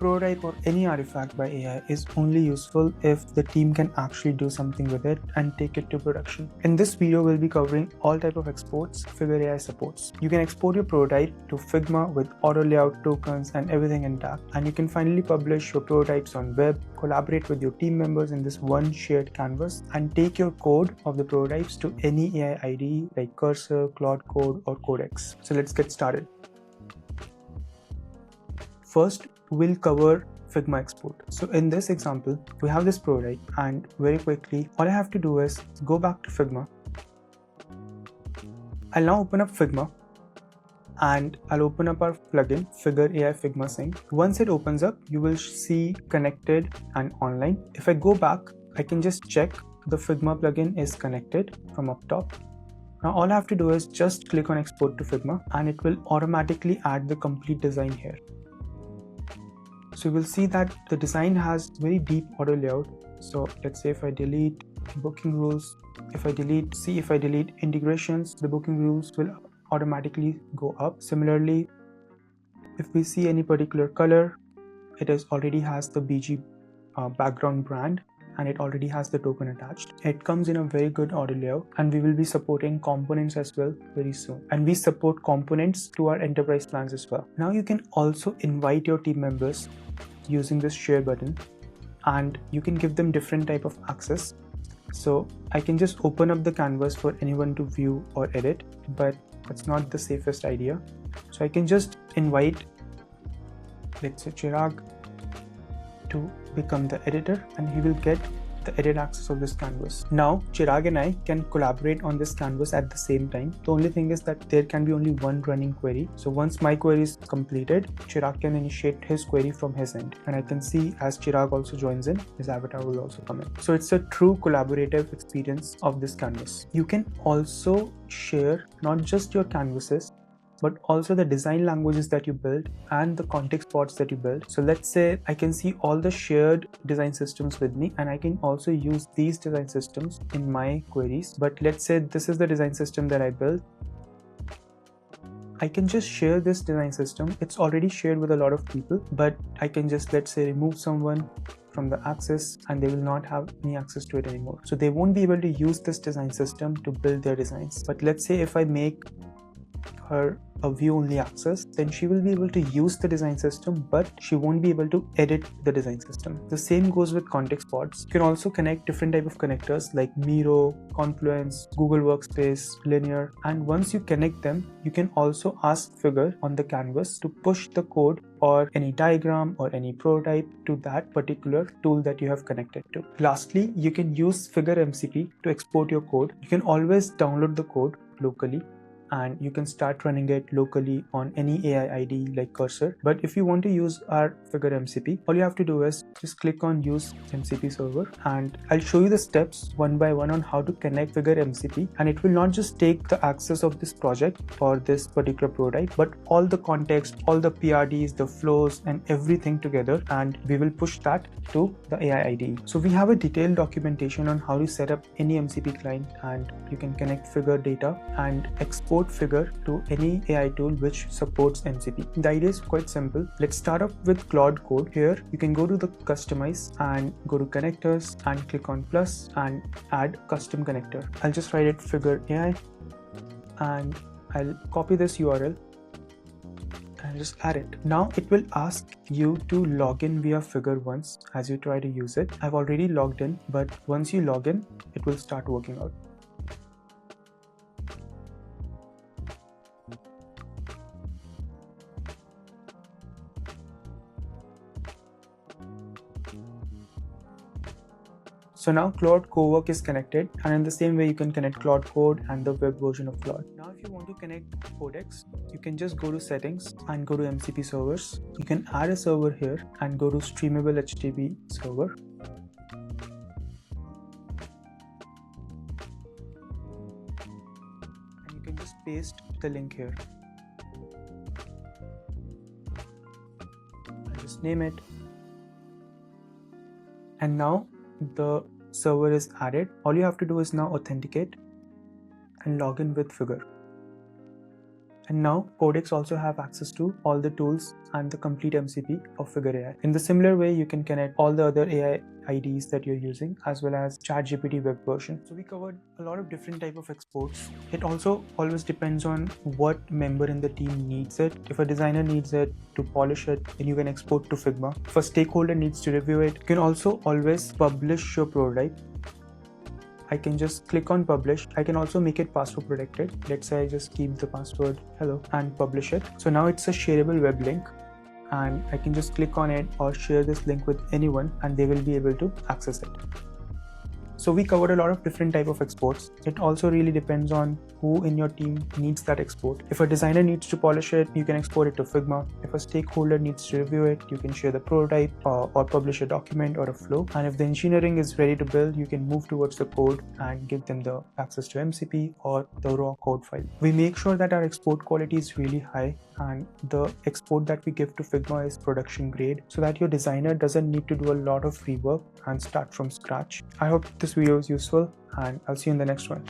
prototype or any artifact by AI is only useful if the team can actually do something with it and take it to production. In this video, we'll be covering all type of exports Figr AI supports. You can export your prototype to Figma with auto layout, tokens, and everything intact, and you can finally publish your prototypes on web, collaborate with your team members in this one shared canvas, and take your code of the prototypes to any AI IDE like Cursor, Claude Code, or Codex. So let's get started. First, we'll cover Figma export. So in this example, we have this prototype, and very quickly, all I have to do is go back to Figma. I'll now open up Figma and I'll open up our plugin, Figr AI Figma Sync. Once it opens up, you will see connected and online. If I go back, I can just check the Figma plugin is connected from up top. Now all I have to do is just click on export to Figma and it will automatically add the complete design here. So you will see that the design has very deep auto layout. So let's say if I delete booking rules, if I delete integrations, the booking rules will automatically go up. Similarly, if we see any particular color, it already has the BG background brand, and it already has the token attached. It comes in a very good auto layout, and we will be supporting components as well very soon. And we support components to our enterprise plans as well. Now you can also invite your team members using this share button, and you can give them different type of access. So I can just open up the canvas for anyone to view or edit, but that's not the safest idea. So I can just invite, let's say, Chirag to become the editor, and he will get the edit access of this canvas. Now Chirag and I can collaborate on this canvas at the same time. The only thing is that there can be only one running query. So once my query is completed, Chirag can initiate his query from his end, and I can see as Chirag also joins in, his avatar will also come in. So it's a true collaborative experience of this canvas. You can also share not just your canvases, but also the design languages that you build and the context pods that you build. So let's say I can see all the shared design systems with me, and I can also use these design systems in my queries. But let's say this is the design system that I built. I can just share this design system. It's already shared with a lot of people, but I can just, let's say, remove someone from the access and they will not have any access to it anymore. So they won't be able to use this design system to build their designs. But let's say if I make her a view only access, then she will be able to use the design system, but she won't be able to edit the design system. The same goes with context pods. You can also connect different type of connectors like Miro, Confluence, Google Workspace, Linear, and once you connect them, you can also ask Figr on the canvas to push the code or any diagram or any prototype to that particular tool that you have connected to. Lastly, you can use Figr MCP to export your code. You can always download the code locally, and you can start running it locally on any AI IDE like Cursor. But if you want to use our Figr MCP, all you have to do is just click on use MCP server, and I'll show you the steps one by one on how to connect Figr MCP, and it will not just take the access of this project or this particular prototype, but all the context, all the PRDs, the flows, and everything together, and we will push that to the AI IDE. So we have a detailed documentation on how to set up any MCP client, and you can connect Figr data and export Figr to any AI tool which supports MCP. The idea is quite simple. Let's start off with Claude Code. Here you can go to the customize and go to connectors and click on plus and add custom connector. I'll just write it Figr AI, and I'll copy this URL and just add it. Now it will ask you to log in via Figr once as you try to use it. I've already logged in, but once you log in, it will start working out. So now Claude Cowork is connected, and in the same way you can connect Claude Code and the web version of Claude. Now if you want to connect Codex, you can just go to settings and go to MCP servers. You can add a server here and go to streamable HTTP server. And you can just paste the link here. And just name it. And now the server is added. All you have to do is now authenticate and log in with Figr. And now Codex also have access to all the tools and the complete MCP of Figr AI. In the similar way, you can connect all the other AI IDs that you're using as well as ChatGPT web version. So we covered a lot of different type of exports. It also always depends on what member in the team needs it. If a designer needs it to polish it, then you can export to Figma. If a stakeholder needs to review it, you can also always publish your prototype. I can just click on publish. I can also make it password protected. Let's say I just keep the password hello and publish it. So now it's a shareable web link and I can just click on it or share this link with anyone and they will be able to access it. So we covered a lot of different type of exports. It also really depends on who in your team needs that export. If a designer needs to polish it, you can export it to Figma. If a stakeholder needs to review it, you can share the prototype or publish a document or a flow. And if the engineering is ready to build, you can move towards the code and give them the access to MCP or the raw code file. We make sure that our export quality is really high and the export that we give to Figma is production grade so that your designer doesn't need to do a lot of rework and start from scratch. I hope this video is useful and I'll see you in the next one.